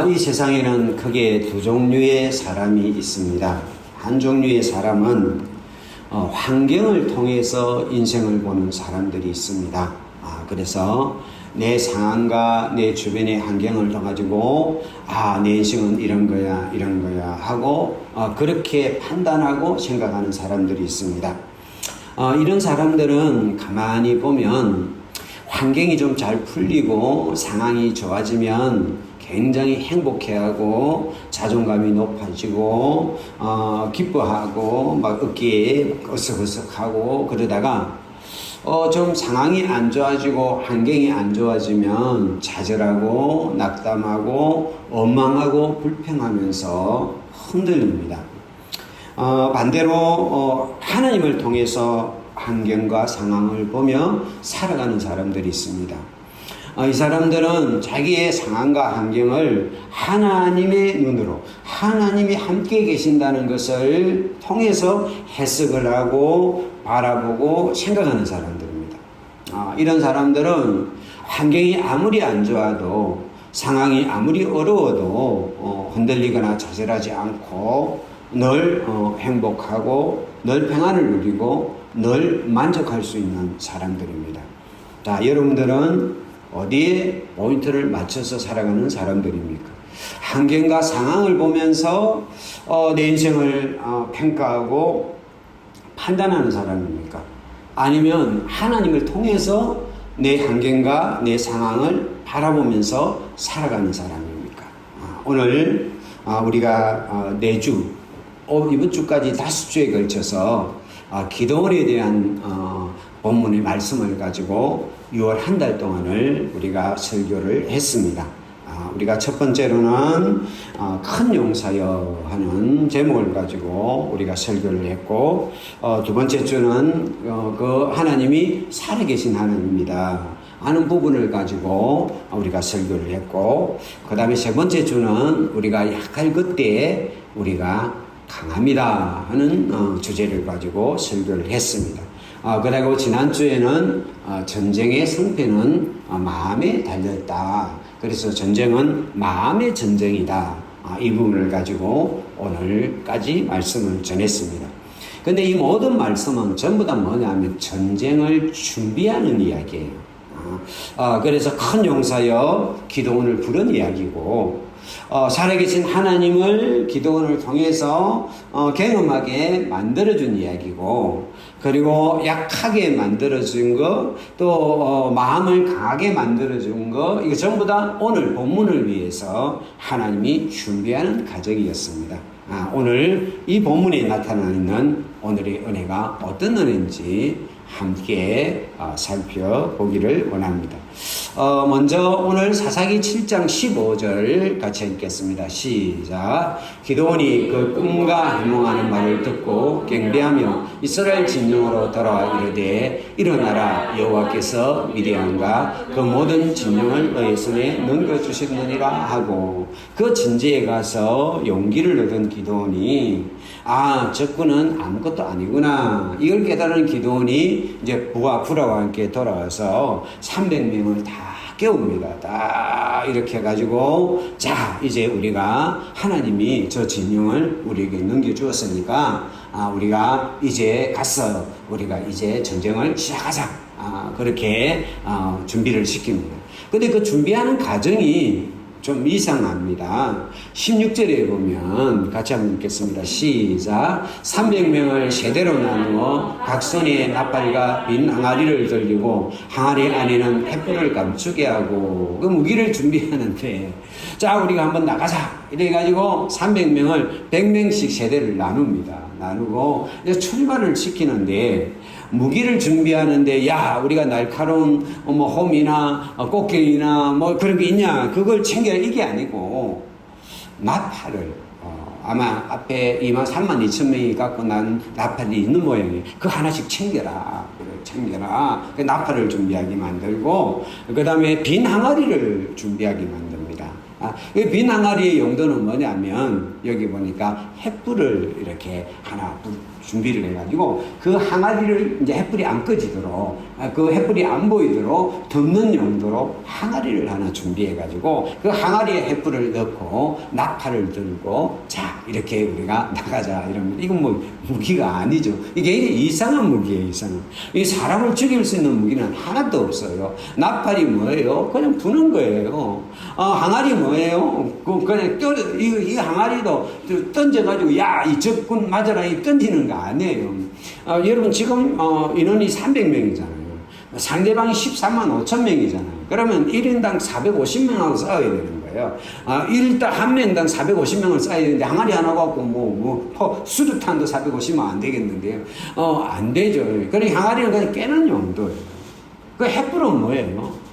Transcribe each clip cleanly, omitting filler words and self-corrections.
이 세상에는 크게 두 종류의 사람이 있습니다. 한 종류의 사람은 환경을 통해서 인생을 보는 사람들이 있습니다. 그래서 내 상황과 내 주변의 환경을 가지고 내 인생은 이런 거야 하고 그렇게 판단하고 생각하는 사람들이 있습니다. 이런 사람들은 가만히 보면 환경이 좀 잘 풀리고 상황이 좋아지면 굉장히 행복해하고 자존감이 높아지고 기뻐하고 막 어깨에 어석어석하고 그러다가 좀 상황이 안 좋아지고 환경이 안 좋아지면 좌절하고 낙담하고 원망하고 불평하면서 흔들립니다. 반대로 하나님을 통해서 환경과 상황을 보며 살아가는 사람들이 있습니다. 이 사람들은 자기의 상황과 환경을 하나님의 눈으로 하나님이 함께 계신다는 것을 통해서 해석을 하고 바라보고 생각하는 사람들입니다. 이런 사람들은 환경이 아무리 안 좋아도 상황이 아무리 어려워도 흔들리거나 좌절하지 않고 늘 행복하고 늘 평안을 누리고 늘 만족할 수 있는 사람들입니다. 자, 여러분들은 어디에 포인트를 맞춰서 살아가는 사람들입니까? 환경과 상황을 보면서 내 인생을 평가하고 판단하는 사람입니까? 아니면 하나님을 통해서 내 환경과 내 상황을 바라보면서 살아가는 사람입니까? 오늘 우리가 4주, 이번 주까지 5주에 걸쳐서 기도원에 대한 본문의 말씀을 가지고 6월 한 달 동안을 우리가 설교를 했습니다. 우리가 첫 번째로는 큰 용사여 하는 제목을 가지고 우리가 설교를 했고, 두 번째 주는 그 하나님이 살아계신 하나님입니다 하는 부분을 가지고 우리가 설교를 했고, 그 다음에 세 번째 주는 우리가 약할 그때에 우리가 강합니다 하는 주제를 가지고 설교를 했습니다. 그리고 지난주에는 전쟁의 승패는 마음에 달려있다. 그래서 전쟁은 마음의 전쟁이다. 이 부분을 가지고 오늘까지 말씀을 전했습니다. 근데 이 모든 말씀은 전부 다 뭐냐면 전쟁을 준비하는 이야기예요. 그래서 큰 용사여 기도원을 부른 이야기고, 살아계신 하나님을 기도원을 통해서 경험하게 만들어준 이야기고, 그리고 약하게 만들어준 거, 또 마음을 강하게 만들어준 거, 이거 전부 다 오늘 본문을 위해서 하나님이 준비하는 과정이었습니다. 오늘 이 본문에 나타나 있는 오늘의 은혜가 어떤 은혜인지 함께 살펴보기를 원합니다. 먼저 오늘 사사기 7장 15절 같이 읽겠습니다. 시작. 기드온이 그 꿈과 해몽하는 말을 듣고 경배하며 이스라엘 진영으로 돌아와 이르되 일어나라, 여호와께서 미디안과 그 모든 진영을 너희 손에 넘겨주셨느니라 하고, 그 진지에 가서 용기를 얻은 기드온이 적군은 아무것도 아니구나, 이걸 깨달은 기드온이 이제 부하 구라와 함께 돌아와서 300명을 다 깨웁니다. 다 이렇게 해가지고, 자, 이제 우리가 하나님이 저 진영을 우리에게 넘겨주었으니까 우리가 이제 가서 우리가 이제 전쟁을 시작하자. 그렇게 준비를 시킵니다. 근데 그 준비하는 과정이 좀 이상합니다. 16절에 보면 같이 한번 읽겠습니다. 시작. 300명을 세대로 나누어 각 손에 나팔과 빈 항아리를 들리고 항아리 안에는 횃불을 감추게 하고 그 무기를 준비하는데, 자, 우리가 한번 나가자 이래가지고 300명을 100명씩 세대를 나누고 이제 출발을 시키는데, 무기를 준비하는데, 야, 우리가 날카로운 홈이나 꽃게이나 그런 게 있냐, 그걸 챙겨라, 이게 아니고 나팔을 아마 앞에 32,000명이 갖고 난 나팔이 있는 모양이에요. 그 하나씩 챙겨라. 그 나팔을 준비하게 만들고, 그 다음에 빈 항아리를 준비하게 만듭니다. 이 빈 항아리의 용도는 뭐냐면, 여기 보니까 횃불을 이렇게 하나 준비를 해가지고 그 항아리를 이제 햇불이 안 꺼지도록 그 햇불이 안 보이도록 덮는 용도로 항아리를 하나 준비해가지고 그 항아리에 햇불을 넣고 나팔을 들고 자 이렇게 우리가 나가자 이러면 이건 뭐 무기가 아니죠. 이게 이상한 무기예요. 이상한. 이 사람을 죽일 수 있는 무기는 하나도 없어요. 나팔이 뭐예요? 그냥 부는 거예요. 항아리 뭐예요? 그냥 이 항아리도 던져가지고 야 이 적군 맞아라 이 던지는 거 아니에요. 여러분 지금 인원이 300명이잖아요. 상대방이 13만 5천 명이잖아요. 그러면 1인당 450명하고 싸워야 되는 거예요. 1당 한 명당 450명을 싸워야 되는데 항아리 하나 갖고 수류탄도 450명 안 되겠는데요. 안 되죠. 그러니까 항아리는 그냥 깨는 용도예요. 그 햇불은 뭐예요?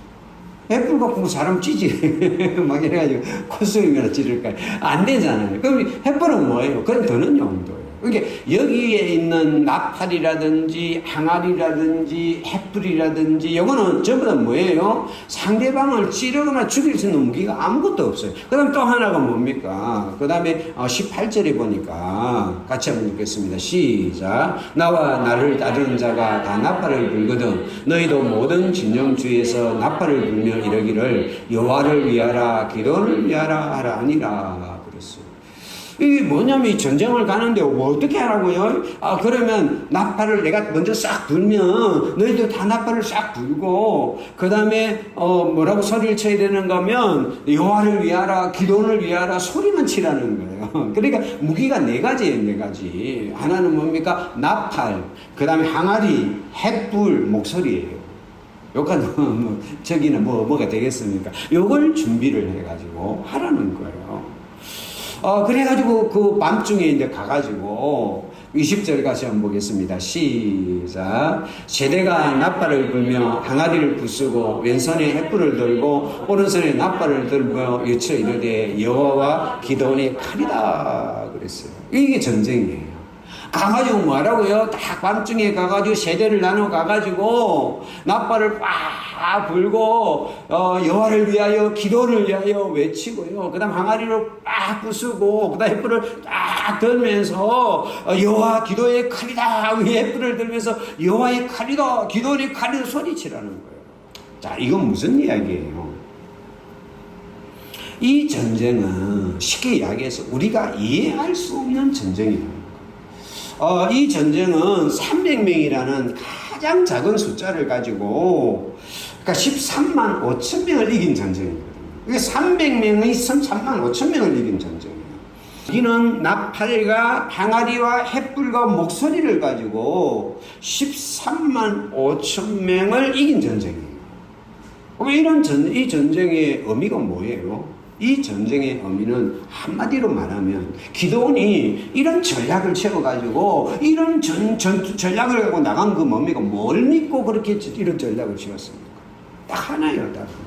햇불 갖고 뭐 사람 찌지 막 이래가지고 콧수염이나 찌를까 안 되잖아요. 그럼 햇불은 뭐예요? 그건 드는 용도예요. 그러니까 여기에 있는 나팔이라든지 항아리라든지 햇불이라든지 이거는 전부 다 뭐예요? 상대방을 찌르거나 죽일 수 있는 무기가 아무것도 없어요. 그 다음 또 하나가 뭡니까? 그 다음에 18절에 보니까 같이 한번 읽겠습니다. 시작. 나와 나를 따르는 자가 다 나팔을 불거든 너희도 모든 진영 주에서 나팔을 불며 이러기를 여호와를 위하라 기도를 위하라 하라 아니라 그랬어요. 이게 뭐냐면 이 전쟁을 가는데 뭐 어떻게 하라고요? 그러면 나팔을 내가 먼저 싹 불면 너희도 다 나팔을 싹 불고 그 다음에 뭐라고 소리를 쳐야 되는가 하면 여호와를 위하라 기도를 위하라 소리만 치라는 거예요. 그러니까 무기가 네 가지예요. 네 가지. 하나는 뭡니까? 나팔, 그 다음에 항아리, 햇불, 목소리예요. 요까지 저기는 뭐가 되겠습니까? 요걸 준비를 해가지고 하라는 거예요. 그래가지고 그 밤중에 이제 가가지고 20절 같이 한번 보겠습니다. 시작. 세대가 나팔을 불며 항아리를 부수고 왼손에 햇불을 들고 오른손에 나팔을 들고 외쳐 이르되 여호와와 기도원의 칼이다 그랬어요. 이게 전쟁이에요. 가가지고 뭐하라고요? 딱 밤중에 가가지고 세대를 나눠 가가지고 나팔을 빡 불고 여호와를 위하여 기도를 위하여 외치고요. 그 다음 항아리를 빡 부수고 그 다음 햇불을 딱 들면서 여호와 기도의 칼이다 위에 햇불을 들면서 여호와의 칼이다 기도의 칼이다 소리치라는 거예요. 자, 이건 무슨 이야기예요? 이 전쟁은 쉽게 이야기해서 우리가 이해할 수 없는 전쟁이에요. 이 전쟁은 300명이라는 가장 작은 숫자를 가지고 그러니까 13만 5천 명을 이긴 전쟁이거든요. 이게 300명이 13만 5천 명을 이긴 전쟁이에요. 여기는 나팔과 항아리와 햇불과 목소리를 가지고 13만 5천 명을 이긴 전쟁이에요. 이 전쟁의 의미가 뭐예요? 이 전쟁의 의미는 한마디로 말하면 기도원이 이런 전략을 채워가지고 이런 전략을 갖고 나간 그 뭡니까? 뭘 믿고 그렇게 이런 전략을 채웠습니까? 딱 하나예요. 딱 하나.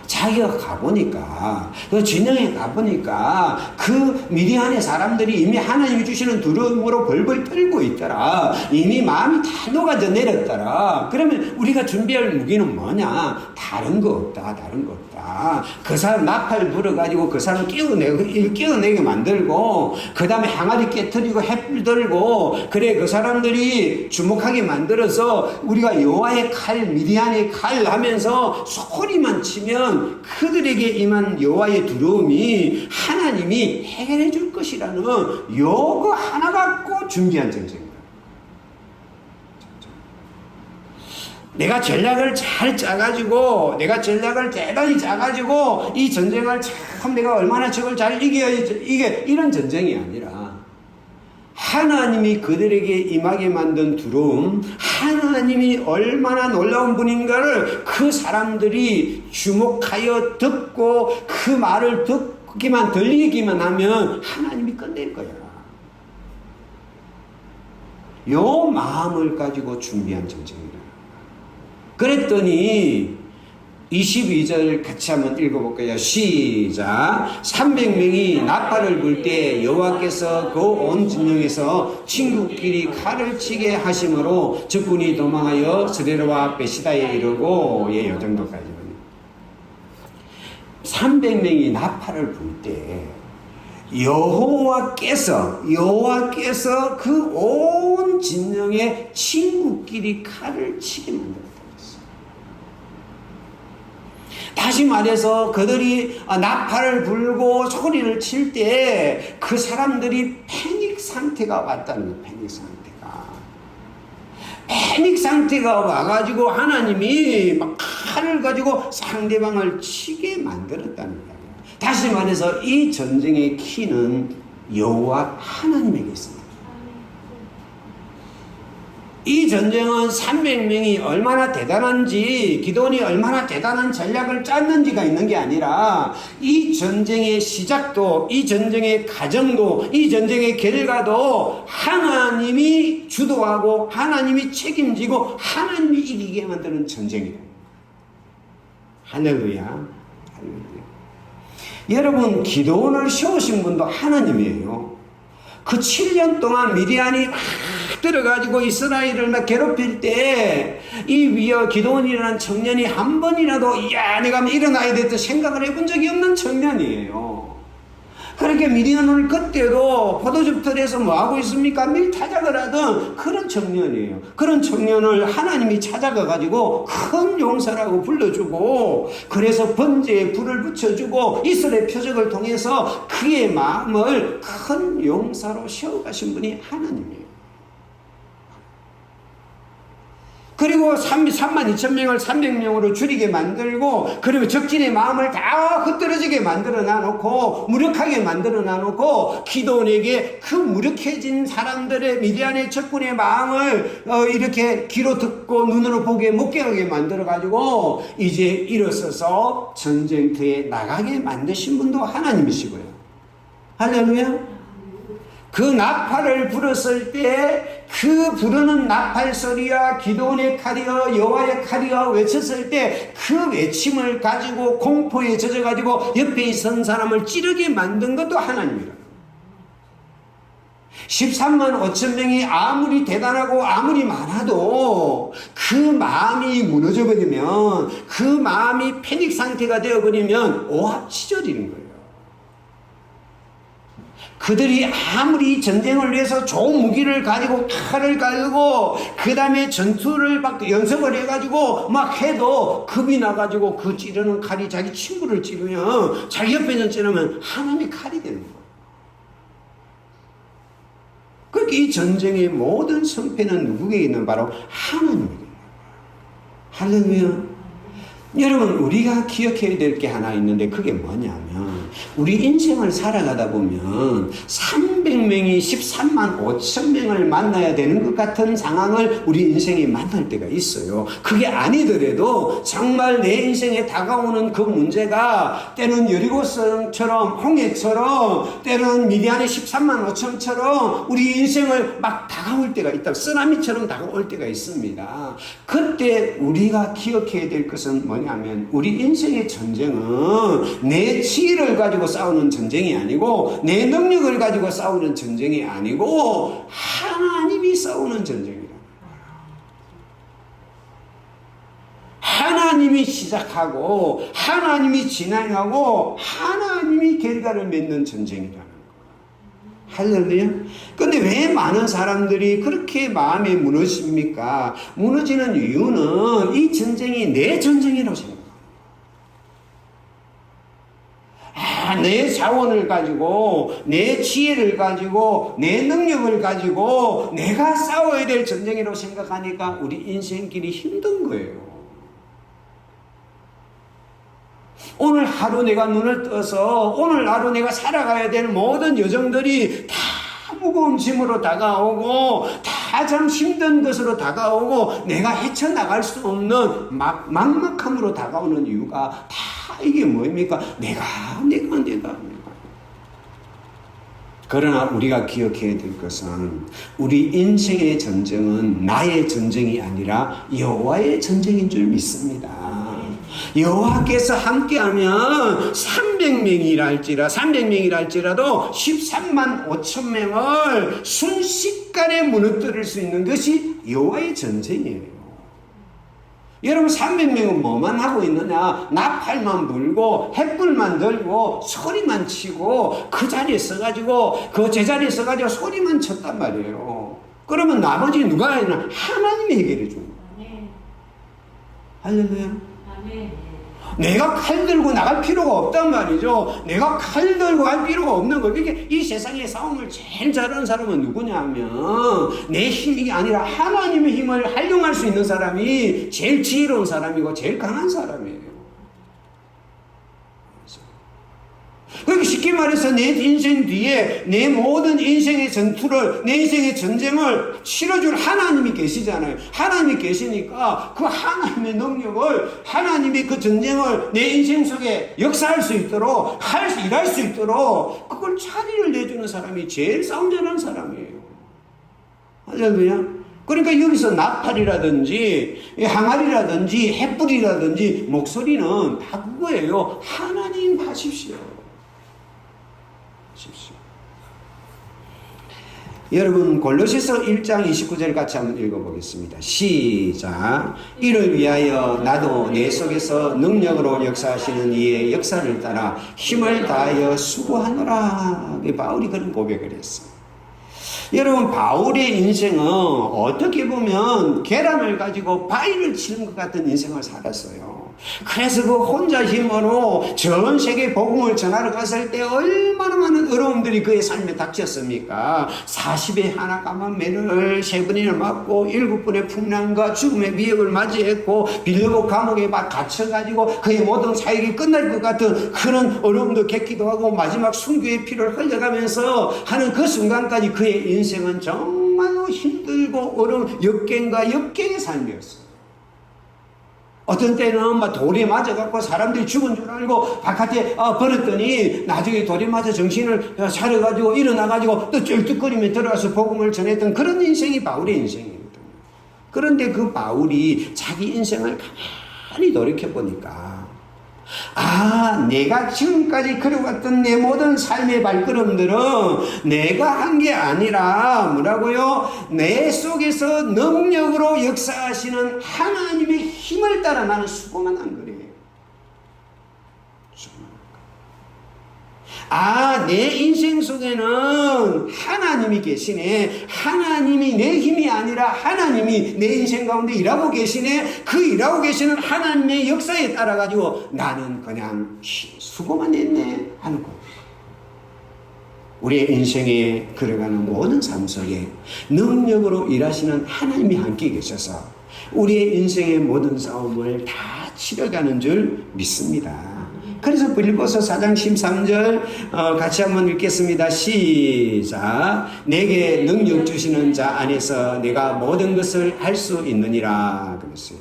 자기가 가보니까 그 진영에 가보니까 그 미디안의 사람들이 이미 하나님이 주시는 두려움으로 벌벌 떨고 있더라. 이미 마음이 다 녹아져 내렸더라. 그러면 우리가 준비할 무기는 뭐냐? 다른 거 없다. 다른 거 없다. 그 사람 나팔 불어가지고 그 사람 끼워내게 만들고 그 다음에 항아리 깨트리고 햇불 들고 그래 그 사람들이 주목하게 만들어서 우리가 여호와의 칼 미디안의 칼 하면서 소리만 치면 그들에게 임한 여호와의 두려움이 하나님이 해결해 줄 것이라는 요거 하나 갖고 준비한 전쟁입니다. 내가 전략을 잘 짜가지고 내가 전략을 대단히 짜가지고 이 전쟁을 참 내가 얼마나 적을 잘 이겨야지 이게 이런 전쟁이 아니라 하나님이 그들에게 임하게 만든 두려움, 하나님이 얼마나 놀라운 분인가를 그 사람들이 주목하여 듣고 그 말을 듣기만 들리기만 하면 하나님이 끝낼 거야. 요 마음을 가지고 준비한 전쟁이다. 그랬더니 22절 같이 한번 읽어볼까요? 시작. 300명이 나팔을 불 때 여호와께서 그 온 진영에서 친구끼리 칼을 치게 하심으로 적군이 도망하여 스데라와 베시다에 이르고 예, 요 정도까지는 300명이 나팔을 불 때 여호와께서 그 온 진영의 친구끼리 칼을 치게 만들었다. 다시 말해서 그들이 나팔을 불고 소리를 칠 때 그 사람들이 패닉 상태가 왔다는 거예요. 패닉 상태가 와가지고 하나님이 막 칼을 가지고 상대방을 치게 만들었다는 거예요. 다시 말해서 이 전쟁의 키는 여호와 하나님에게 있습니다. 이 전쟁은 300명이 얼마나 대단한지, 기도원이 얼마나 대단한 전략을 짰는지가 있는 게 아니라 이 전쟁의 시작도, 이 전쟁의 과정도, 이 전쟁의 결과도 하나님이 주도하고 하나님이 책임지고 하나님이 이기게 만드는 전쟁이에요. 할렐루야. 여러분, 기도원을 세우신 분도 하나님이에요. 그 7년 동안 미디안이 막 들어가지고 이스라엘을 막 괴롭힐 때 이 기도원이라는 청년이 한 번이라도 내가 일어나야 됐다 생각을 해본 적이 없는 청년이에요. 그렇게 미디안을 그때도 포도즙털에서 뭐하고 있습니까? 밀 타작을 하던 그런 청년이에요. 그런 청년을 하나님이 찾아가가지고 큰 용사라고 불러주고, 그래서 번제에 불을 붙여주고 이스라엘 표적을 통해서 그의 마음을 큰 용사로 세워가신 분이 하나님이에요. 그리고 32,000명을 300명으로 줄이게 만들고, 그리고 적진의 마음을 다 흩어지게 만들어 놔놓고, 무력하게 만들어 놔놓고, 기도원에게 그 무력해진 사람들의 미디안의 적군의 마음을 이렇게 귀로 듣고 눈으로 보게 못깨하게 만들어가지고 이제 일어서서 전쟁터에 나가게 만드신 분도 하나님이시고요. 할렐루야. 그 나팔을 불었을 때 그 부르는 나팔 소리와 기도원의 칼이여 여호와의 칼이여 외쳤을 때 그 외침을 가지고 공포에 젖어가지고 옆에 선 사람을 찌르게 만든 것도 하나님이라. 13만 5천 명이 아무리 대단하고 아무리 많아도 그 마음이 무너져버리면, 그 마음이 패닉 상태가 되어버리면 오합지졸인 거예요. 그들이 아무리 전쟁을 위해서 좋은 무기를 가지고 칼을 갈고 그 다음에 전투를 막 연습을 해가지고 막 해도 겁이 나가지고 그 찌르는 칼이 자기 친구를 찌르면, 자기 옆에서 찌르면 하나님의 칼이 되는 거예요. 그렇게 이 전쟁의 모든 성패는 누구에게 있는? 바로 하나님에게 있는 거예요. 할렐루야. 여러분, 우리가 기억해야 될 게 하나 있는데 그게 뭐냐면, 우리 인생을 살아가다 보면 300명이 13만 5천 명을 만나야 되는 것 같은 상황을 우리 인생에 만날 때가 있어요. 그게 아니더라도 정말 내 인생에 다가오는 그 문제가 때는 여리고성처럼, 홍해처럼, 때는 미디안의 13만 5천처럼 우리 인생을 막 다가올 때가 있다. 쓰나미처럼 다가올 때가 있습니다. 그때 우리가 기억해야 될 것은 뭐냐면, 우리 인생의 전쟁은 내 지혜를 가지고 싸우는 전쟁이 아니고, 내 능력을 가지고 싸우는 전쟁이 아니고 하나님이 싸우는 전쟁이다. 하나님이 시작하고 하나님이 진행하고 하나님이 결과를 맺는 전쟁이라는 거예요. 할렐루야. 근데 왜 많은 사람들이 그렇게 마음이 무너집니까? 무너지는 이유는 이 전쟁이 내 전쟁이라고 생각합니다. 내 자원을 가지고, 내 지혜를 가지고, 내 능력을 가지고 내가 싸워야 될 전쟁이라고 생각하니까 우리 인생길이 힘든 거예요. 오늘 하루 내가 눈을 떠서 오늘 하루 내가 살아가야 될 모든 여정들이 다 무거운 짐으로 다가오고, 다 참 힘든 것으로 다가오고, 내가 헤쳐나갈 수 없는 막막함으로 다가오는 이유가 다 이게 뭐입니까? 내가. 그러나 우리가 기억해야 될 것은, 우리 인생의 전쟁은 나의 전쟁이 아니라 여호와의 전쟁인 줄 믿습니다. 여호와께서 함께하면 300명이랄지라도 13만 5천 명을 순식간에 무너뜨릴 수 있는 것이 여호와의 전쟁이에요. 여러분 300명은 뭐만 하고 있느냐? 나팔만 불고 횃불만 들고 소리만 치고 그 자리에 서가지고 그 제자리에 서가지고 소리만 쳤단 말이에요. 그러면 나머지 누가 하냐? 하나님이 해결해 주는 거예요. 할렐루야. 내가 칼 들고 나갈 필요가 없단 말이죠. 내가 칼 들고 갈 필요가 없는 거예요. 이게 이 세상의 싸움을 제일 잘하는 사람은 누구냐 하면 내 힘이 아니라 하나님의 힘을 활용할 수 있는 사람이 제일 지혜로운 사람이고 제일 강한 사람이에요. 그러니까 쉽게 말해서 내 인생 뒤에 내 모든 인생의 전투를, 내 인생의 전쟁을 치러줄 하나님이 계시잖아요. 하나님이 계시니까 그 하나님의 능력을, 하나님이 그 전쟁을 내 인생 속에 역사할 수 있도록, 일할 수 있도록 그걸 자리를 내주는 사람이 제일 싸움 잘하는 사람이에요. 할렐루야. 그러니까 여기서 나팔이라든지 항아리라든지 횃불이라든지 목소리는 다 그거예요. 하나님 하십시오. 여러분 골로새서 1장 29절 같이 한번 읽어보겠습니다. 시작. 이를 위하여 나도 내 속에서 능력으로 역사하시는 이의 역사를 따라 힘을 다하여 수고하노라. 바울이 그런 고백을 했어요. 여러분 바울의 인생은 어떻게 보면 계란을 가지고 바위를 치는 것 같은 인생을 살았어요. 그래서 그 혼자 힘으로 전 세계 복음을 전하러 갔을 때 얼마나 많은 어려움들이 그의 삶에 닥쳤습니까? 40에 하나 감한 매를 3번이나 맞고 7번의 풍랑과 죽음의 미역을 맞이했고 빌려고 감옥에 갇혀가지고 그의 모든 사역이 끝날 것 같은 그런 어려움도 겪기도 하고 마지막 순교의 피를 흘려가면서 하는 그 순간까지 그의 인생은 정말로 힘들고 어려운 역경과 역경의 삶이었어요. 어떤 때는 막 돌에 맞아갖고 사람들이 죽은 줄 알고 바깥에 버렸더니 나중에 돌에 맞아 정신을 차려가지고 일어나가지고 또 쩔뚝거리며 들어가서 복음을 전했던 그런 인생이 바울의 인생이거든요. 그런데 그 바울이 자기 인생을 가만히 돌이켜보니까 내가 지금까지 걸어왔던 내 모든 삶의 발걸음들은 내가 한 게 아니라 뭐라고요? 내 속에서 능력으로 역사하시는 하나님의 힘을 따라 나는 수고만 한 거예요. 내 인생 속에는 하나님이 계시네. 하나님이 내 힘이 아니라 하나님이 내 인생 가운데 일하고 계시네. 그 일하고 계시는 하나님의 역사에 따라가지고 나는 그냥 수고만 했네 하는 거예요. 우리의 인생에 걸어가는 모든 삶 속에 능력으로 일하시는 하나님이 함께 계셔서 우리의 인생의 모든 싸움을 다 치러가는 줄 믿습니다. 그래서 빌립보서 4장 13절 같이 한번 읽겠습니다. 시작. 내게 능력 주시는 자 안에서 내가 모든 것을 할 수 있느니라 그랬어요.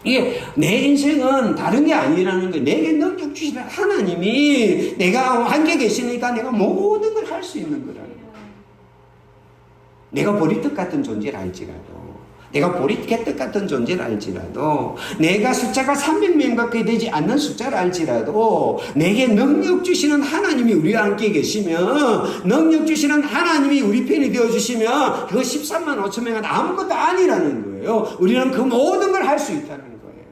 이게 내 인생은 다른 게 아니라는 거예요. 내게 능력 주시는 하나님이 내가 함께 계시니까 내가 모든 걸 할 수 있는 거라는 거예요. 내가 보리떡 같은 존재를 알지라도 내가 보리개떡 같은 존재를 알지라도 내가 숫자가 300명 가까이 되지 않는 숫자를 알지라도 내게 능력 주시는 하나님이 우리와 함께 계시면 능력 주시는 하나님이 우리 편이 되어주시면 그 13만 5천 명은 아무것도 아니라는 거예요. 우리는 그 모든 걸 할 수 있다는 거예요.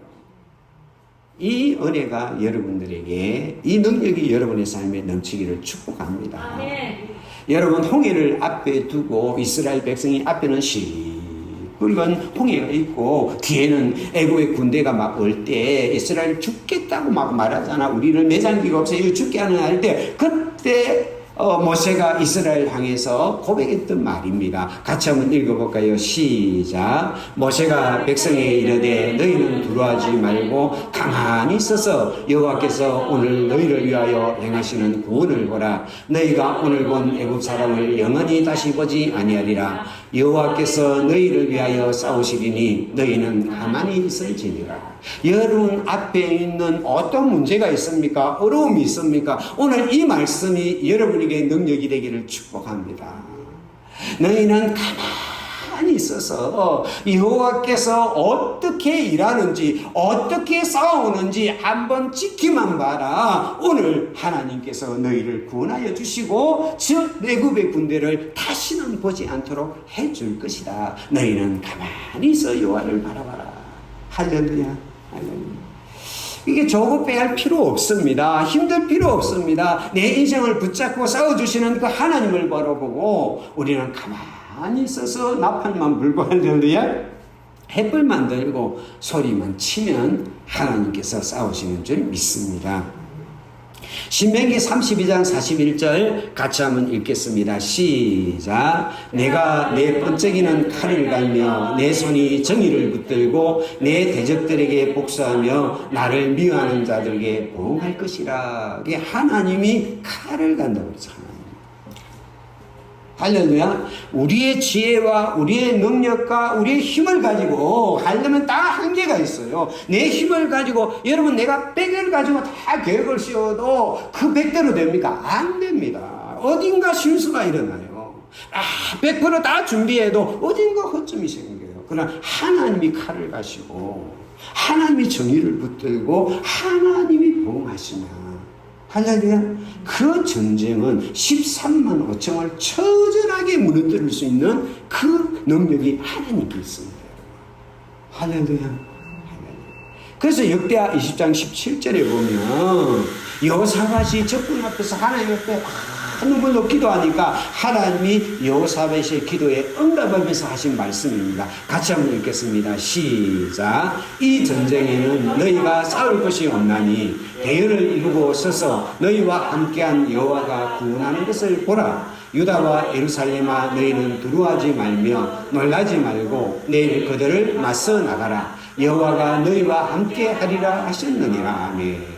이 은혜가 여러분들에게 이 능력이 여러분의 삶에 넘치기를 축복합니다. 여러분 홍해를 앞에 두고 이스라엘 백성이 앞에는 굵은 홍해가 있고 뒤에는 애국의 군대가 막 올 때 이스라엘 죽겠다고 막 말하잖아. 우리를 매장기가 없어 이거 죽게 하는 할 때 그때 모세가 이스라엘 향해서 고백했던 말입니다. 같이 한번 읽어볼까요? 시작. 모세가 백성에게 이르되 너희는 두려워하지 말고 가만히 있어서 여호와께서 오늘 너희를 위하여 행하시는 구원을 보라. 너희가 오늘 본 애굽 사람을 영원히 다시 보지 아니하리라. 여호와께서 너희를 위하여 싸우시리니 너희는 가만히 있을지니라. 여러분 앞에 있는 어떤 문제가 있습니까? 어려움이 있습니까? 오늘 이 말씀이 여러분에게 능력이 되기를 축복합니다. 너희는 가만히 있어서 여호와께서 어떻게 일하는지 어떻게 싸우는지 한번 지키만 봐라. 오늘 하나님께서 너희를 구원하여 주시고 즉 애굽의 군대를 다시는 보지 않도록 해줄 것이다. 너희는 가만히 있어 여호와를 바라봐라. 할렐루야. 할렐루야. 이게 조급해할 필요 없습니다. 힘들 필요 없습니다. 내 인생을 붙잡고 싸워주시는 그 하나님을 바라보고 우리는 가만히 있어서 나팔만 불고 할렐루야. 햇불만 들고 소리만 치면 하나님께서 싸우시는 줄 믿습니다. 신명기 32장 41절 같이 한번 읽겠습니다. 시작. 내가 내 번쩍이는 칼을 갈며 내 손이 정의를 붙들고 내 대적들에게 복수하며 나를 미워하는 자들에게 보응할 것이라. 이게 하나님이 칼을 간다고 그랬잖아요. 할렐루야. 우리의 지혜와 우리의 능력과 우리의 힘을 가지고 하려면 딱 한계가 있어요. 내 힘을 가지고 여러분 내가 100을 가지고 다 계획을 씌워도 그 100대로 됩니까? 안 됩니다. 어딘가 실수가 일어나요. 100%다 준비해도 어딘가 허점이 생겨요. 그러나 하나님이 칼을 가시고 하나님이 정의를 붙들고 하나님이 보응하시면 할렐루야. 그 전쟁은 13만 5천을 처절하게 무너뜨릴 수 있는 그 능력이 하나님께 있습니다. 할렐루야. 그래서 역대하 20장 17절에 보면 여호사밧이 적군 앞에서 하나님 앞에 눈물 놓고 기도하니까 하나님이 여호사밧의 기도에 응답하면서 하신 말씀입니다. 같이 한번 읽겠습니다. 시작. 이 전쟁에는 너희가 싸울 것이 없나니 대열을 이루고 서서 너희와 함께한 여호와가 구원하는 것을 보라. 유다와 예루살렘아 너희는 두려워하지 말며 놀라지 말고 내일 그들을 맞서 나가라. 여호와가 너희와 함께 하리라 하셨느니라. 아멘.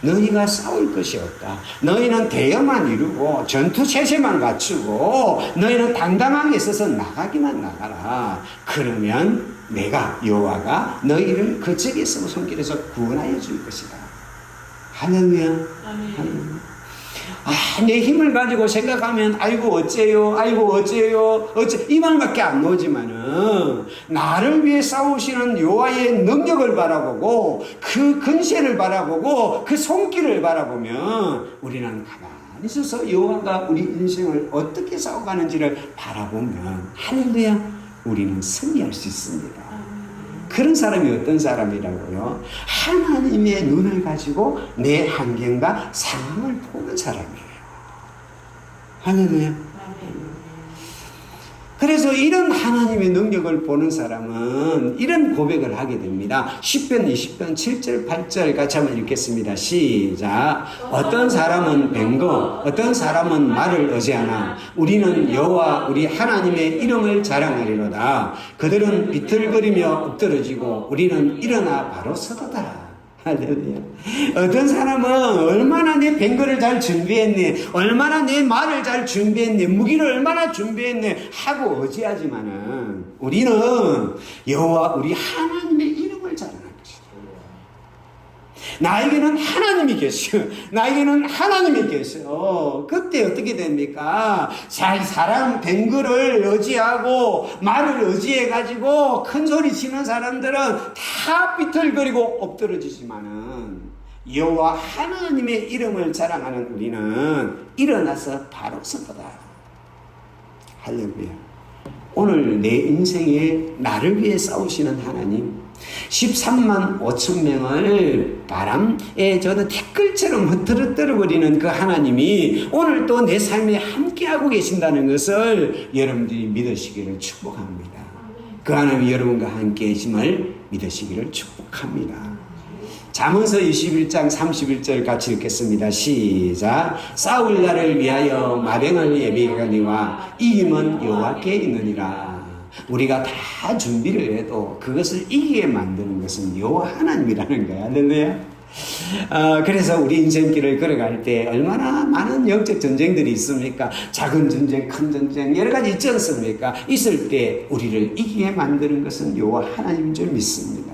너희가 싸울 것이 없다. 너희는 대열만 이루고 전투 체제만 갖추고 너희는 당당하게 서서 나가기만 나가라. 그러면 내가 여호와가 너희를 그 적에서 손길에서 구원하여 줄 것이다. 할렐루야. 할렐루야. 내 힘을 가지고 생각하면 아이고 어째요 이 말밖에 안 나오지만은 나를 위해 싸우시는 여호와의 능력을 바라보고 그 근세를 바라보고 그 손길을 바라보면 우리는 가만히 있어서 여호와가 우리 인생을 어떻게 싸워가는지를 바라보면 할렐루야 우리는 승리할 수 있습니다. 그런 사람이 어떤 사람이라고요? 하나님의 눈을 가지고 내 환경과 상황을 보는 사람이에요. 할렐루야. 그래서 이런 하나님의 능력을 보는 사람은 이런 고백을 하게 됩니다. 10편 20편 7절 8절 같이 한번 읽겠습니다. 시작. 어떤 사람은 뱅거 어떤 사람은 말을 의지하나 우리는 여호와 우리 하나님의 이름을 자랑하리로다. 그들은 비틀거리며 엎드러지고 우리는 일어나 바로 서도다. 할렐루야. 어떤 사람은 얼마나 내 뱅거를 잘 준비했네, 얼마나 내 말을 잘 준비했네, 무기를 얼마나 준비했네 하고 의지하지만은 우리는 여호와 우리 하나님의 이름을 자랑할 것이다. 나에게는 하나님이 계셔. 나에게는 하나님이 계셔. 그때 어떻게 됩니까? 사람 뱅거를 의지하고 말을 의지해가지고 큰 소리 치는 사람들은 다 비틀거리고 엎드러지지만은 여호와 하나님의 이름을 자랑하는 우리는 일어나서 바로 서보다. 할렐루야. 오늘 내 인생에 나를 위해 싸우시는 하나님 13만 5천 명을 바람에 저는 티끌처럼 흩어뜨려버리는 그 하나님이 오늘 또 내 삶에 함께하고 계신다는 것을 여러분들이 믿으시기를 축복합니다. 그 하나님이 여러분과 함께 계심을 믿으시기를 축복합니다. 잠언서 21장 31절 같이 읽겠습니다. 시작. 싸울 날을 위하여 마병을 예비하거니와 이김은 여호와께 있느니라. 우리가 다 준비를 해도 그것을 이기게 만드는 것은 여호와 하나님이라는 거야. 할렐루야. 그래서 우리 인생길을 걸어갈 때 얼마나 많은 영적 전쟁들이 있습니까? 작은 전쟁, 큰 전쟁 여러 가지 있지 않습니까? 있을 때 우리를 이기게 만드는 것은 여호와 하나님인 줄 믿습니다.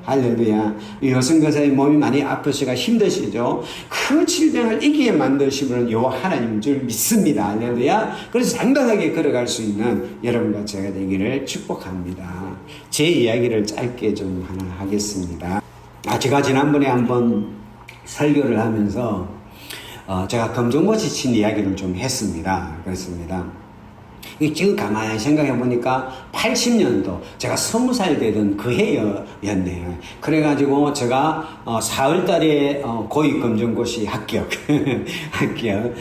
할렐루야. 여성가사의 몸이 많이 아프시고 힘드시죠? 그 질병을 이기게 만드시는 여호와 하나님인 줄 믿습니다. 할렐루야. 그래서 당당하게 걸어갈 수 있는 여러분과 제가 되기를 축복합니다. 제 이야기를 짧게 좀 하나 하겠습니다. 제가 지난번에 한번 설교를 하면서 제가 검정고치 친 이야기를 좀 했습니다. 그렇습니다. 지금 가만히 생각해 보니까 80년도 제가 20살 되던 그 해였네요. 그래가지고 제가 4월 달에 고위검정고시 합격. 합격.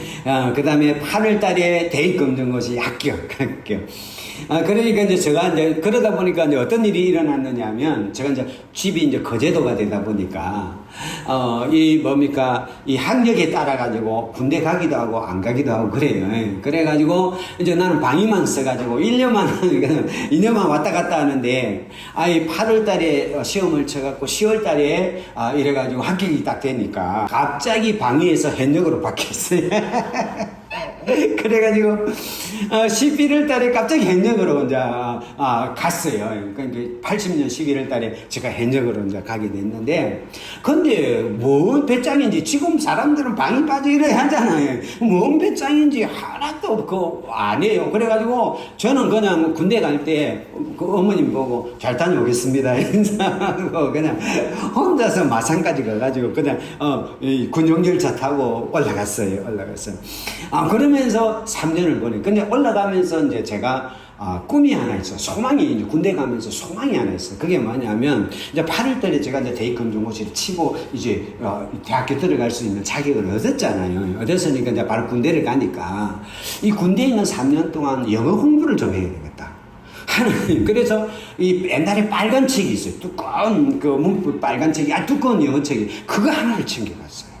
그 다음에 8월 달에 대입검정고시 합격. 그러니까 이제 제가 이제 그러다 보니까 이제 어떤 일이 일어났느냐 하면 제가 이제 집이 이제 거제도가 되다 보니까 이 뭡니까 이 학력에 따라 가지고 군대 가기도 하고 안 가기도 하고 그래요. 그래 가지고 이제 나는 방위만 써 가지고 2년만 왔다 갔다 하는데 이 8월 달에 시험을 쳐 갖고 10월 달에 이래 가지고 합격이 딱 되니까 갑자기 방위에서 현역으로 바뀌었어요. 그래가지고 11월 달에 갑자기 현역으로 이제 갔어요. 그러니까 80년 11월 달에 제가 현역으로 이제 가게 됐는데, 근데 뭔 배짱인지 지금 사람들은 방이 빠져 이래 하잖아요. 뭔 배짱인지 하나도 안 해요. 그래가지고 저는 그냥 군대 갈 때 그 어머님 보고 잘 다녀오겠습니다 인사하고 그냥 혼자서 마산까지 가가지고 그냥 이 군용열차 타고 올라갔어요. 그러면서 3년을 보내. 근데 올라가면서 이제 제가 꿈이 하나 있어. 소망이, 이제 군대 가면서 소망이 하나 있어. 그게 뭐냐면, 이제 8월 달에 제가 이제 대입검정고시를 치고, 이제, 대학교 들어갈 수 있는 자격을 얻었잖아요. 얻었으니까 이제 바로 군대를 가니까, 이 군대에 있는 3년 동안 영어 공부를 좀 해야 되겠다. 그래서 이 옛날에 빨간 책이 있어요. 두꺼운 그 문법 빨간 책이, 두꺼운 영어 책이. 그거 하나를 챙겨갔어요.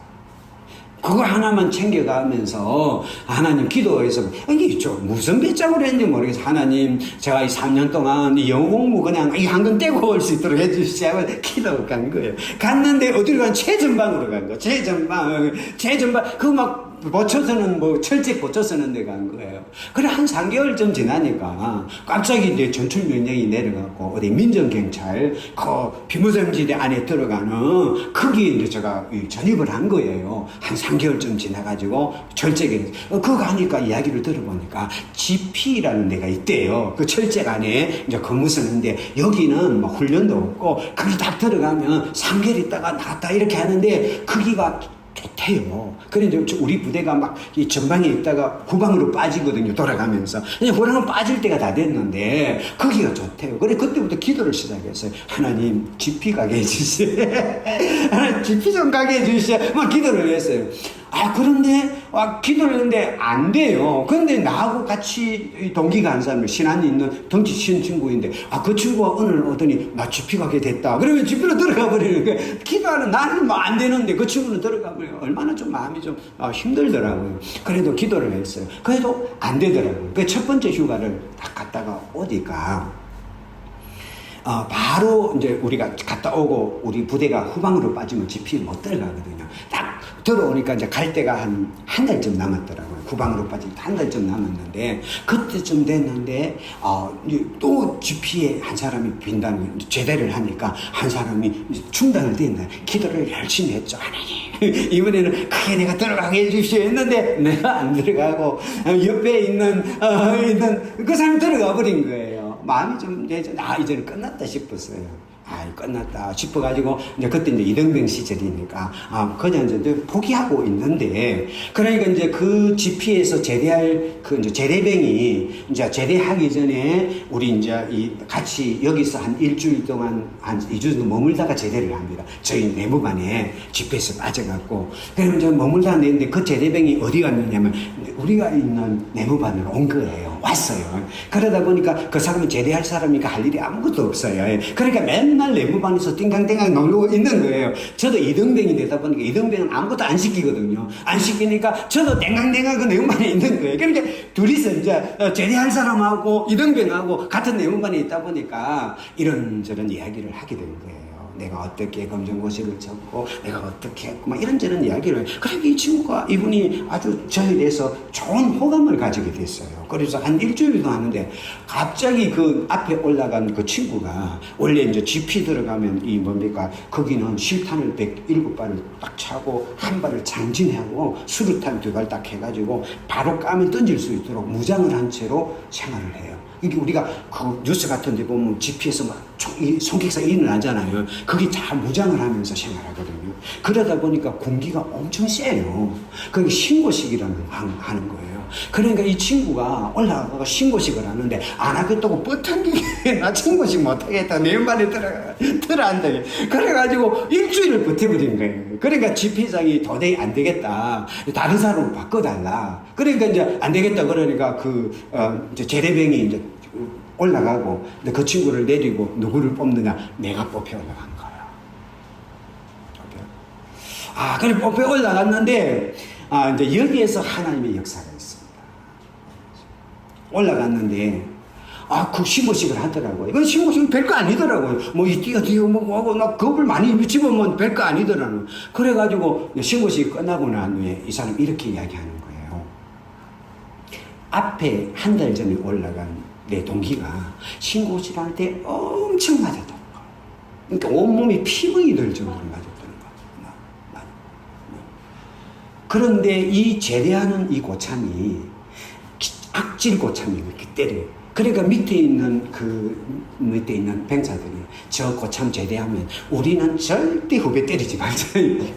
그거 하나만 챙겨가면서 하나님 기도해서 이게 무슨 배짱으로 했는지 모르겠어. 하나님 제가 이 3년 동안 이 영어 공부 그냥 이 한 건 떼고 올 수 있도록 해주시지 하고 기도 간 거예요. 갔는데 어디로 간 최전방으로 간 거예요. 최전방 그거 막 고쳐서는 철제 고쳐서는 데가 간 거예요. 그래 한 3개월쯤 지나니까 갑자기 이제 전출 명령이 내려가고 어디 민정경찰 그 비무장지대 안에 들어가는 거기에 이제 제가 전입을 한 거예요. 한 3개월쯤 지나가지고 철제계 그거 가니까 이야기를 들어보니까 GP라는 데가 있대요. 그 철제 안에 이제 근무 쓰는데 여기는 뭐 훈련도 없고 거기 딱 들어가면 3개월 있다가 나갔다 이렇게 하는데 거기가 좋대요. 그래 이제 우리 부대가 막 이 전방에 있다가 후방으로 빠지거든요. 돌아가면서. 그냥 후방으로 빠질 때가 다 됐는데 거기가 좋대요. 그래 그때부터 기도를 시작했어요. 하나님 GP 가게 해주세요. 하나님 GP 좀 가게 해주세요. 막 기도를 했어요. 그런데 기도를 했는데 안 돼요. 근데 나하고 같이 동기가 한 사람이 신안에 있는 덩치 신 친구인데 그 친구가 오늘 오더니 나 GP 가게 됐다. 그러면 GP로 들어가 버리는 거예요. 기도하는 나는 뭐 안 되는데 그 친구는 들어가 버려요. 얼마나 좀 마음이 좀 힘들더라고요. 그래도 기도를 했어요. 그래도 안 되더라고요. 그 첫 번째 휴가를 딱 갔다가 오니까 바로 이제 우리가 갔다 오고 우리 부대가 후방으로 빠지면 GP에 못 들어가거든요. 딱 들어오니까 이제 갈 때가 한 달쯤 남았더라고요. 후방으로 빠질 때 한 달쯤 남았는데 그때쯤 됐는데 또 GP에 한 사람이 빈다는 제대를 하니까 한 사람이 중단을 된다. 기도를 열심히 했죠. 하나님 이번에는 크게 내가 들어가게 해주시오 했는데 내가 안 들어가고 옆에 있는 그 사람이 들어가 버린 거예요. 마음이 좀 이제는 끝났다 싶었어요. 끝났다 싶어가지고 이제 그때 이제 이등병 시절이니까 그냥 이제 포기하고 있는데 그러니까 이제 그 GP에서 제대할 그 이제 제대병이 이제 제대하기 전에 우리 이제 같이 여기서 한 일주일 동안 한 2주 정도 머물다가 제대를 합니다. 저희 내무반에 GP에서 빠져갖고 그러면 이제 머물다 내는데 그 제대병이 어디 갔느냐면 우리가 있는 내무반으로 온 거예요. 왔어요. 그러다 보니까 그 사람은 제대할 사람이니까 할 일이 아무것도 없어요. 그러니까 맨날 내무반에서 띵강띵강 놀고 있는 거예요. 저도 이등병이 되다 보니까 이등병은 아무것도 안 시키거든요. 안 시키니까 저도 띵강띵강 그 내무반에 있는 거예요. 그럼 이제 둘이서 이제 제대할 사람하고 이등병하고 같은 내무반에 있다 보니까 이런저런 이야기를 하게 된 거예요. 내가 어떻게 검정고시를 쳤고 내가 어떻게 했고 막 이런저런 이야기를 그러니까 이 친구가 이분이 아주 저에 대해서 좋은 호감을 가지게 됐어요. 그래서 한 일주일도 하는데 갑자기 그 앞에 올라간 그 친구가 원래 이제 GP 들어가면 거기는 실탄을 107발을 딱 차고 한 발을 장진하고 수류탄 2발 딱 해가지고 바로 까면 던질 수 있도록 무장을 한 채로 생활을 해요. 이게 우리가 그 뉴스 같은 데 보면 GP에서 막 총격사 일어나잖아요. 그게 다 무장을 하면서 생활하거든요. 그러다 보니까 공기가 엄청 세요. 그게 신고식이라는 거 하는 거예요. 그러니까 이 친구가 올라가고 신고식을 하는데 안 하겠다고 뻗탄기게 나 신고식 못하겠다. 내 말에 들어앉아. 그래가지고 일주일을 버텨버린 거예요. 그러니까 집회장이 도저히 안 되겠다. 다른 사람으로 바꿔달라. 그러니까 이제 안 되겠다. 그러니까 이제 제대병이 이제 올라가고 그 친구를 내리고 누구를 뽑느냐? 내가 뽑혀 올라간 거야. 그래 뽑혀 올라갔는데 이제 여기에서 하나님의 역사가 있습니다. 올라갔는데 그 신고식을 하더라고요. 이건 신고식은 별거 아니더라고요. 뭐 이 뛰어 뭐 하고 나 겁을 많이 집으면 별거 아니더라고요. 그래가지고 신고식이 끝나고 난 후에 이 사람 이렇게 이야기하는 거예요. 앞에 한 달 전에 올라간 내 동기가 신고식 할 때 엄청 맞았다는 거. 그러니까 온몸이 피멍이 들 정도로 맞았다는 거. 그런데 이 제대하는 이 고참이 악질 고참이 이렇게 때려요. 그러니까 밑에 있는 병사들이 저 고참 제대하면 우리는 절대 후배 때리지 말자.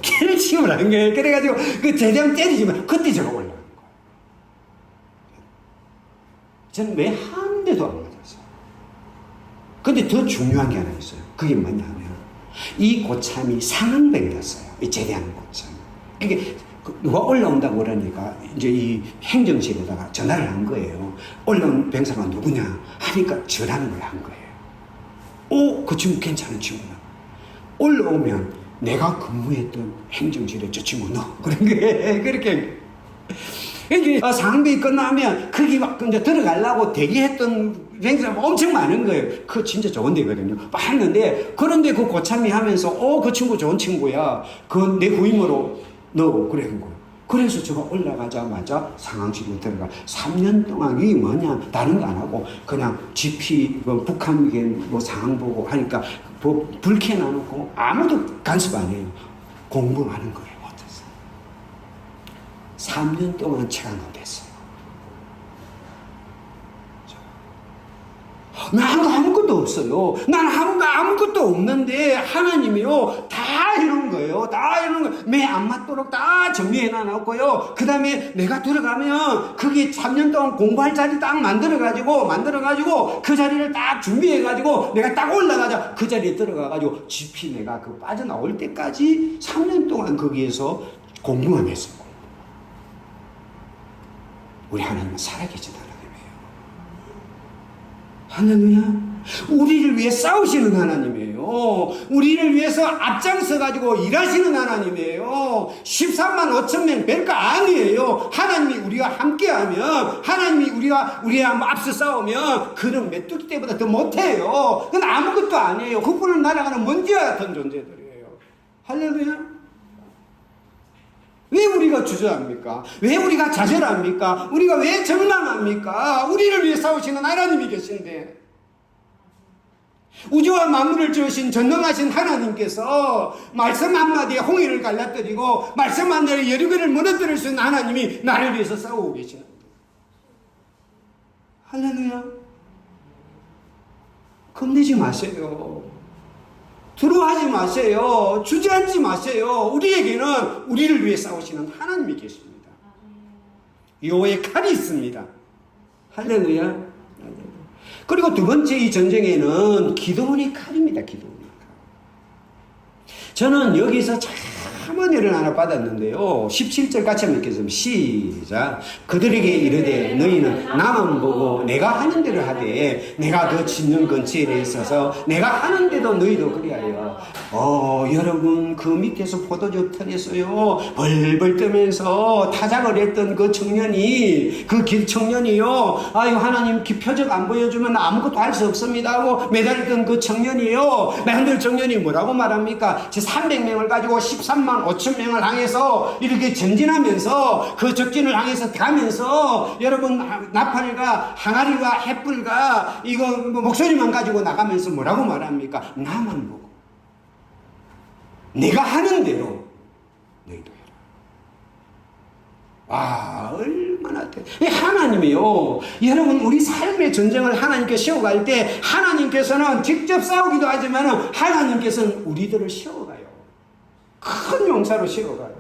결심을 한 거예요. 그래가지고 그 제대하면 때리지 마. 그때 제가 올라간 거예요. 저는 왜 한 대도 안 맞았어요. 근데 더 중요한 게 하나 있어요. 그게 뭐냐면 이 고참이 상황병이었어요. 이 제대하는 고참. 이게 누가 올라온다고 그러니까 이제 이 행정실에다가 전화를 한 거예요. 올라온 병사가 누구냐 하니까 저라는 걸 한 거예요. 그 친구 괜찮은 친구나. 올라오면 내가 근무했던 행정실에 저 친구 너. 그렇게. 이게 상병이 끝나면 거기 막 이제 들어가려고 대기했던 병사가 엄청 많은 거예요. 그거 진짜 좋은 데거든요. 했는데 그런데 그 고참이 하면서 그 친구 좋은 친구야. 그 내 후임으로 넣어. 그런 거예요. 그래서 제가 올라가자마자 상황실로 들어가 3년 동안 이게 뭐냐 다른 거 안 하고 그냥 GP 북한 뭐 상황 보고 하니까 불 켜놔놓고 아무도 간섭 안 해요. 공부하는 거예요. 못했어요. 3년 동안 체감이 됐어요. 난 아무것도 없어요. 난 아무것도 없는데 하나님이요 다 해놓은 거예요. 다 해놓은 거예요. 매 안 맞도록 다 정리해놔놓고요. 그 다음에 내가 들어가면 거기 3년 동안 공부할 자리 딱 만들어가지고 그 자리를 딱 준비해가지고 내가 딱 올라가자 그 자리에 들어가가지고 GP 내가 빠져나올 때까지 3년 동안 거기에서 공부만 했어요. 우리 하나님은 살아계신 하나님이에요. 할렐루야. 우리를 위해 싸우시는 하나님이에요. 우리를 위해서 앞장서가지고 일하시는 하나님이에요. 13만 5천 명 별거 아니에요. 하나님이 우리와 함께하면, 하나님이 우리와 앞서 싸우면, 그런 메뚜기 때보다 더 못해요. 그건 아무것도 아니에요. 그분을 날아가는 먼지와 같은 존재들이에요. 할렐루야. 왜 우리가 주저합니까? 왜 우리가 좌절합니까? 우리가 왜 절망합니까? 우리를 위해 싸우시는 하나님이 계신데, 우주와 만물을 지으신 전능하신 하나님께서 말씀 한마디에 홍해를 갈라뜨리고 말씀 한마디에 여리고를 무너뜨릴 수 있는 하나님이 나를 위해서 싸우고 계시는 거예요. 할렐루야. 겁내지 마세요. 두려워하지 마세요. 주저앉지 마세요. 우리에게는 우리를 위해 싸우시는 하나님이 계십니다. 여호와의 칼이 있습니다. 할렐루야. 그리고 두 번째 이 전쟁에는 기도원의 칼입니다. 기도원의 칼. 저는 여기서 참 은혜를 하나 받았는데요. 17절 같이 한번 읽겠습니다. 시작. 그들에게 이르되 너희는 나만 보고 내가 하는 대로 하되 내가 그 짓는 근처에 있어서 내가 하는데도 너희도 그리하여. 여러분 그 밑에서 포도주 털에서요 벌벌 뜨면서 타작을 했던 그 청년이 그 길 청년이요 아유 하나님 표적 안 보여주면 아무것도 할 수 없습니다 하고 매달렸던 그 청년이요 매달린 청년이 뭐라고 말합니까? 제 300명을 가지고 13만 5천 명을 향해서 이렇게 전진하면서 그 적진을 향해서 가면서 여러분 나팔과 항아리와 횃불과 이거 목소리만 가지고 나가면서 뭐라고 말합니까? 나만 보고 내가 하는 대로 너희도 해라. 얼마나 하나님이요. 여러분 우리 삶의 전쟁을 하나님께 세워갈 때 하나님께서는 직접 싸우기도 하지만 하나님께서는 우리들을 세워가요. 큰 용사로 세워가요.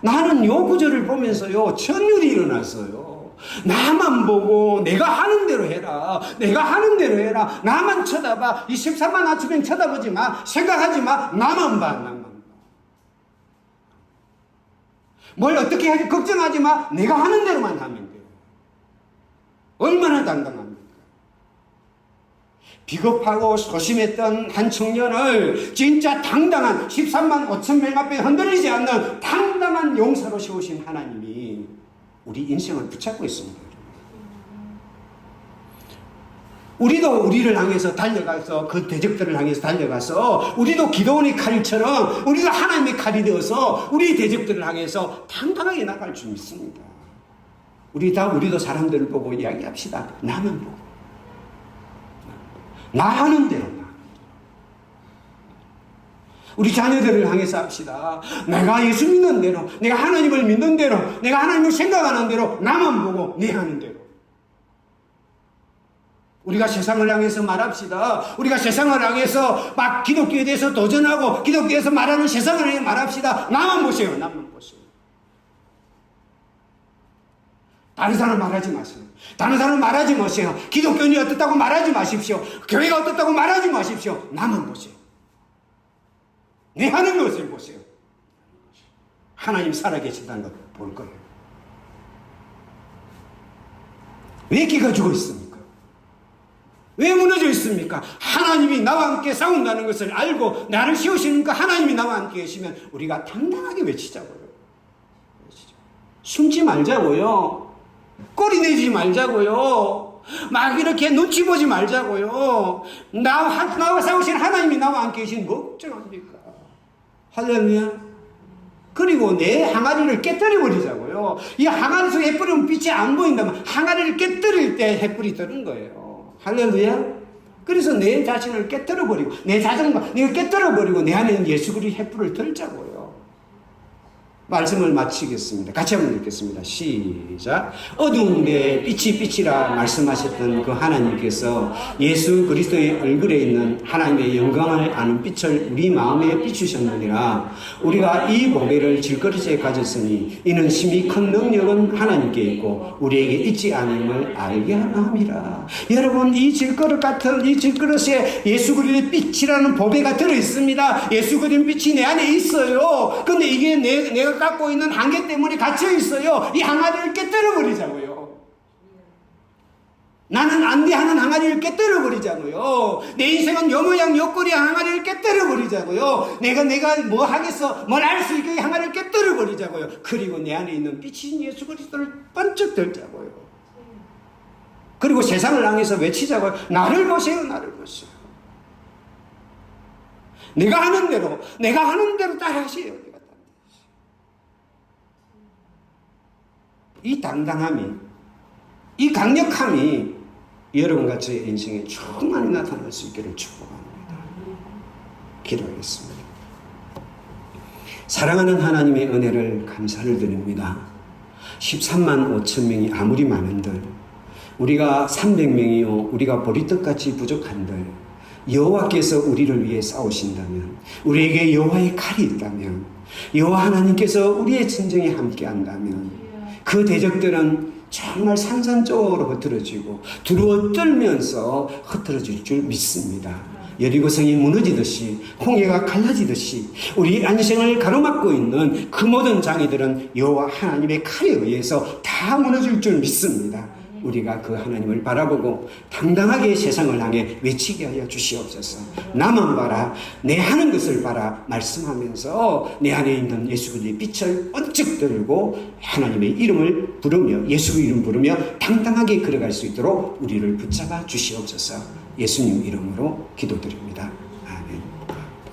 나는 요 구절을 보면서요, 전율이 일어났어요. 나만 보고 내가 하는 대로 해라. 내가 하는 대로 해라. 나만 쳐다봐. 이 13만 아침엔 쳐다보지 마. 생각하지 마. 나만 봐. 나만 봐. 뭘 어떻게 하지 걱정하지 마. 내가 하는 대로만 하면 돼요. 얼마나 당당합니까? 비겁하고 소심했던 한 청년을 진짜 당당한 13만 5천 명 앞에 흔들리지 않는 당당한 용사로 세우신 하나님이 우리 인생을 붙잡고 있습니다. 우리도 우리를 향해서 달려가서 그 대적들을 향해서 달려가서 우리도 기도원의 칼처럼 우리도 하나님의 칼이 되어서 우리 대적들을 향해서 당당하게 나갈 줄 믿습니다. 우리도 사람들을 보고 이야기합시다. 나만 보고. 나 하는 대로. 우리 자녀들을 향해서 합시다. 내가 예수 믿는 대로, 내가 하나님을 믿는 대로, 내가 하나님을 생각하는 대로, 나만 보고 내 하는 대로. 우리가 세상을 향해서 말합시다. 우리가 세상을 향해서 막 기독교에 대해서 도전하고 기독교에서 말하는 세상을 향해 말합시다. 나만 보세요. 나만 보세요. 다른 사람 말하지 마세요. 다른 사람 말하지 마세요. 기독교인이 어떻다고 말하지 마십시오. 교회가 어떻다고 말하지 마십시오. 나만 보세요. 내 하는 것을 보세요. 하나님 살아계신다는 걸 볼 거예요. 왜 기가 죽어 있습니까? 왜 무너져 있습니까? 하나님이 나와 함께 싸운다는 것을 알고 나를 세우시는 그 하나님이 나와 함께 계시면 우리가 당당하게 외치자고요. 숨지 말자고요. 꼬리 내지 말자고요. 막 이렇게 눈치 보지 말자고요. 나와 싸우신 하나님이 나와 함께 계시는 뭐 걱정합니까? 할렐루야. 그리고 내 항아리를 깨뜨려 버리자고요. 이 항아리 속에 햇불이면 빛이 안 보인다면 항아리를 깨뜨릴 때 햇불이 뜨는 거예요. 할렐루야. 그래서 내 자신을 깨뜨려 버리고 내 자존감 이거 깨뜨려 버리고 내 안에 있는 예수 그리스도의 햇불을 들자고요. 말씀을 마치겠습니다. 같이 한번 읽겠습니다. 시작. 어두운데 빛이 빛이라 말씀하셨던 그 하나님께서 예수 그리스도의 얼굴에 있는 하나님의 영광을 아는 빛을 우리 마음에 비추셨느니라. 우리가 이 보배를 질그릇에 가졌으니 이는 심히 큰 능력은 하나님께 있고 우리에게 있지 않음을 알게 하함이라. 여러분, 이 질그릇 같은 이 질그릇에 예수 그리스도의 빛이라는 보배가 들어있습니다. 예수 그리스도의 빛이 내 안에 있어요. 근데 이게 내가 갖고 있는 한계 때문에 갇혀 있어요. 이 항아리를 깨뜨려 버리자고요. 나는 안 돼 하는 항아리를 깨뜨려 버리자고요. 내 인생은 요 모양 요 꼴이 항아리를 깨뜨려 버리자고요. 내가 뭐 하겠어? 뭘 알 수 있게 항아리를 깨뜨려 버리자고요. 그리고 내 안에 있는 빛인 예수 그리스도를 번쩍 들자고요. 그리고 세상을 향해서 외치자고요. 나를 보세요. 나를 보세요. 내가 하는 대로 따라하세요. 이 당당함이, 이 강력함이 여러분같이 인생에 충만히 나타날 수 있기를 축복합니다. 기도하겠습니다. 사랑하는 하나님의 은혜를 감사를 드립니다. 13만 5천 명이 아무리 많은들, 우리가 300명이요 우리가 보리떡같이 부족한들 여호와께서 우리를 위해 싸우신다면, 우리에게 여호와의 칼이 있다면, 여호와 하나님께서 우리의 전쟁에 함께한다면 그 대적들은 정말 산산조각으로 흩어지고 두루어 떨면서 흩어질 줄 믿습니다. 여리고성이 무너지듯이 홍해가 갈라지듯이 우리 안생을 가로막고 있는 그 모든 장애들은 여호와 하나님의 칼에 의해서 다 무너질 줄 믿습니다. 우리가 그 하나님을 바라보고 당당하게 세상을 향해 외치게 하여 주시옵소서. 나만 봐라, 내 하는 것을 봐라 말씀하면서 내 안에 있는 예수 그리스도의 빛을 번쩍 들고 하나님의 이름을 부르며 예수 이름 부르며 당당하게 걸어갈 수 있도록 우리를 붙잡아 주시옵소서. 예수님 이름으로 기도드립니다.